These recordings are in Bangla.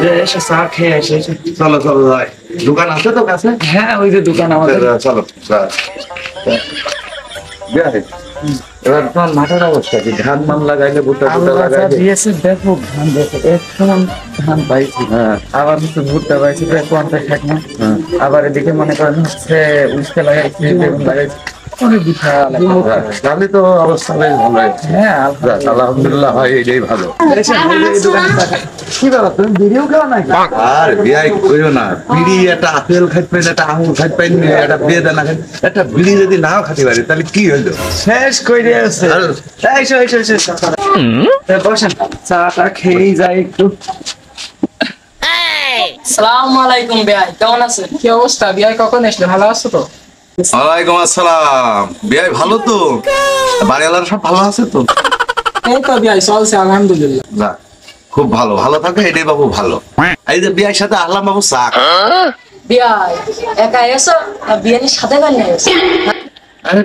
যে এসে চা খেয়ে আসে। চলো চলো যাই। দোকান আছে তো কাছে? হ্যাঁ ওই যে দোকান আমাদের। চলো এবার তোমার মাঠের অবস্থা কি? ধান মান লাগাইলে ভুট্টা লাগাইলে? দিয়েছে দেখো ধান দেখো একটু ধান পাইছি, আবার হচ্ছে ভুট্টা পাইছি প্রায় 50 ষাট না। আবার এদিকে মনে করেন হচ্ছে উস্তে লাগাইছি, বেগুন লাগাইছি, অনেক বিশাল তাহলে তো অবস্থা বেশ ভালো হয়েছে। হ্যাঁ আলহামদুলিল্লাহ, হয় এটাই ভালো। কি ব্যাপার তুমি ভিডিও খাও নাকি? আর বিয়াই কইও না, বিড়ি একটা আপেল খাইতে একটা আঙুর খাইতে একটা বেদানা খাইতে, একটা বিড়ি যদি নাও খাইতে পারি তাহলে কি হইলো? শেষ করে আছে। বসেন চাটা খেয়েই যাই একটু। আসসালামু আলাইকুম ভাই, কেমন আছেন? কি অবস্থা বিয়াই, কখন আসলে? ভালো আছো তো? ওয়ালাইকুম আসসালাম। বিয়াই ভালো তো? বাড়িওয়ালারা সব ভালো আছে তো? এই তো বিয়াই চলছে আলহামদুলিল্লাহ। না খুব ভালো, ভালো থাকে এটাই বাবু ভালো। এই যে বিয়ার সাথে আসলাম বাবু চা। বিয়াই একা এসো না বিয়ানির সাথে গান নিয়ে এসো? আরে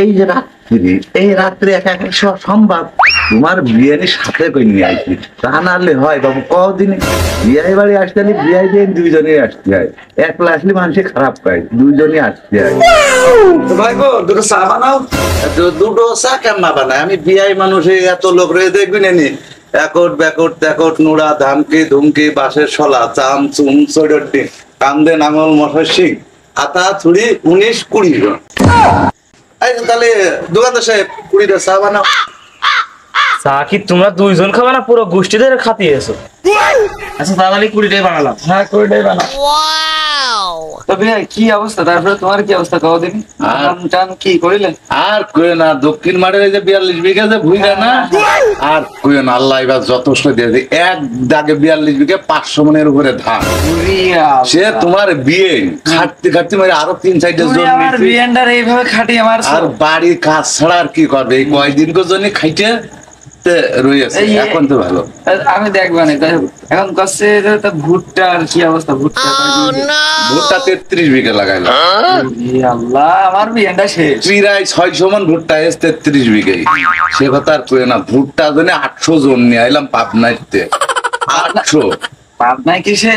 এই যে রাত্রি, এই রাত্রে একা একা সব সম্ভব? তোমার বিয়ানির সাথে কই নিয়ে আসছি, তা নাহলে হয় বাবু? কদিন বিয়াই বাড়ি আসতে হলে বিয়াই দিয়ে দুইজনে আসতে হয়, একলা আসলে মানুষে খারাপ পায়, দুইজনে আসতে হয়। ভাই গো দুটো চা বানাও। দুটো চা কেমন বানায়? আমি বিয়াই মানুষ, এত লোক রয়ে দেখবি না একট ব্যাকট ত্যাকট নোড়া ধামকে ধুমকে বাঁশের শলা চাম চুম চৈডটি কান্দে নাঙল মশার শিং আতা ছুরি 19-20 জন। তাহলে দোকানদার সাহেব 20টা চা বানাও। চা কি তোমরা দুইজন খাবে না পুরো গোষ্ঠীদের খাতিয়েছো? আচ্ছা তাহলে 20টাই বানালাম। হ্যাঁ কোনটাই বানাও। তো ভাই কি অবস্থা, তারপরে তোমার কি অবস্থা কও দিন? টান কি করিলে? আর কইও না, দক্ষিণ মাঠের এই যে 42 বিঘা যে ভুইরা না, আর কইও না, আল্লাহ এবার যথেষ্ট দিয়েছে। এক দাগে 42 বিঘা 500 মনের উপরে ধান। সে তোমার বিয়ে খাটতে খাটতে মানে আরো 3-4টা জন আমার বিয়েন্ডার এইভাবে খাটি আমার আর বাড়ির কাজ ছাড়া আর কি করবে? এই কয়দিন জন্য খাইতে রয়েছে, এখন তো ভালো। আমি দেখবো না। এখন কাছে ভুট্টা আর কি অবস্থা? ভুট্টা ভুট্টা 33 বিঘা লাগাইলাম। আল্লাহ আমার বিয়েন্ডা শেষ। প্রায় 600 মন ভুট্টা এসে 33 বিঘাই। সে কথা আর কই না, ভুট্টা জন্য 800 জন নিয়ে আইলাম পাবনাইতে। 800 পাবনায় কিসে?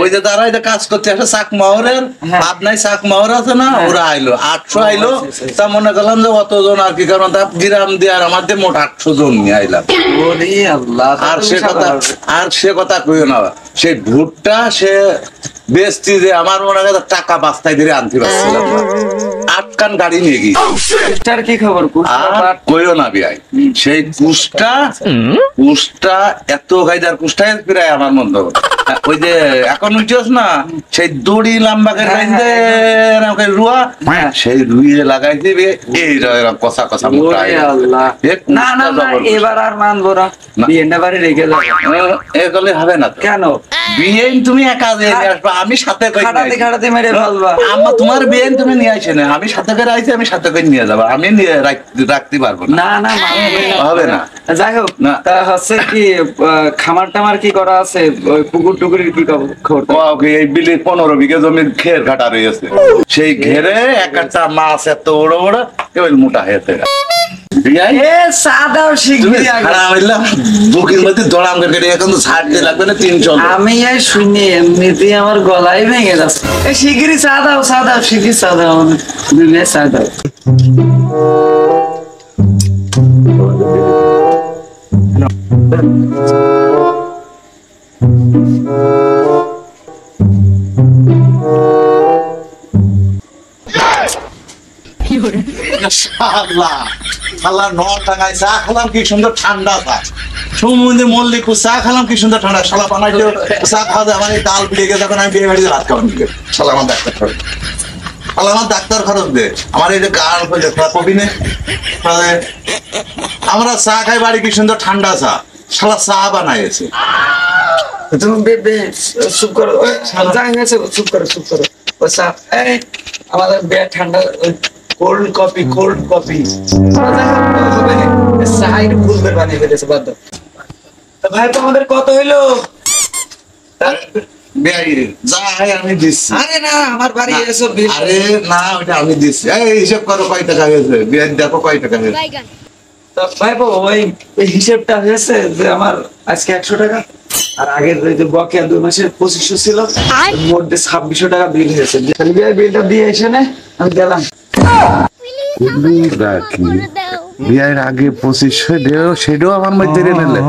ওই যে তারা এটা কাজ করতে আসে চাক মাহরের, পাবনায় চাক মাহর আছে না, ওরা আইলো 800 আইলো। তা মনে করলাম যে অতজন আর কি, কারণ তা গ্রাম দিয়ে আর আমাদের মোট 800 জন নিয়ে আইলাম। আর সে কথা কইও না, সেই ভুট্টা সে বেচতি যে আমার মনে হয় টাকা বাস্তায় ধরে আনতে পারছিলাম না, 8 কান গাড়ি নিয়ে গিয়ে। কুষ্টার কি খবর? আর কইও না বিয়াই, সেই কুষ্টা এত গাইদার কুষ্টায় প্রায় আমার মন ধর ওই যে এখন উঠেছ না, সেই দড়ি লাম্বাকের রুয়া, সেই রুইয়ে লাগাই দিবে এই কষা কষা মোটা। না না না এবার আর মানবো না, বিয়েন্ডা বাড়ি রেখে যাবো। এগুলো হবে না কেন? বিয়ে তুমি একা নিয়ে আসবা, আমি সাথে খাটাতে মেরে ফেলবা। তোমার বিয়ে তুমি নিয়ে আসে না, আমি সাথে করে আইছি, আমি সাথে করে নিয়ে যাবো, আমি নিয়ে রাখতে পারবো না। না না হবে না। যাই হোক, তা হচ্ছে কি খামার টামার কি করা আছে? ওই পুকুর টুকুরের কি খবর? এই বিলে 15 বিঘা জমির ঘের ঘাটা রয়েছে, সেই ঘেরে একটা মাছ এত বড় বড় কেবল মোটা হয়েছে। আমি শুনি এমনিতেই আমার গলায় ভেঙে যাচ্ছে। শিগগিরি চা দাও, চা দাও, শিগগিরি চা দাও, চা দাও। চা খেলাম কি সুন্দর ঠান্ডা, সমুদ্রে মল্লিক চা খেলাম কি সুন্দর ঠান্ডা। শালা বানাইতে চা খাওয়া যায় আমার ডাল বিলে গেছে, যখন আমি বিয়ে বাড়িতে ভাত খাওয়ার দিকে শালা আমার ডাক্তার খরচ, শালা আমার ডাক্তার খরচ দে। আমার এই যে গান কবি নে, আমরা চা খাই বাড়ি কি সুন্দর ঠান্ডা চা, শালা চা বানাইছে। চুপ করো, চুপ করো, চুপ করো। আমাদের বেড ঠান্ডা, cold coffee, cold coffee side ফুলবে বানিয়ে ফেলেছে। বাদ দাও। ভাই তোমাদের কত হইলো? আমি দিচ্ছি। আরে না আমার বাড়ি এসো। আরে না ওটা আমি দিচ্ছি। এই হিসাব করো কয় টাকা হয়েছে, দেখো কয় টাকা হয়েছে। তা ভাইপো ওই এই হিসেবটা হয়েছে যে আমার আজকে 100 টাকা আর আগের ওই যে বকেয়া 2 মাসের 2500 ছিল মোট 2600 টাকা বিল হয়েছে। তাহলে বিলটা দিয়ে এসে নে আমি গেলাম। বিয়ের আগে 2500 দেও সেটাও আমার মধ্যে নিলে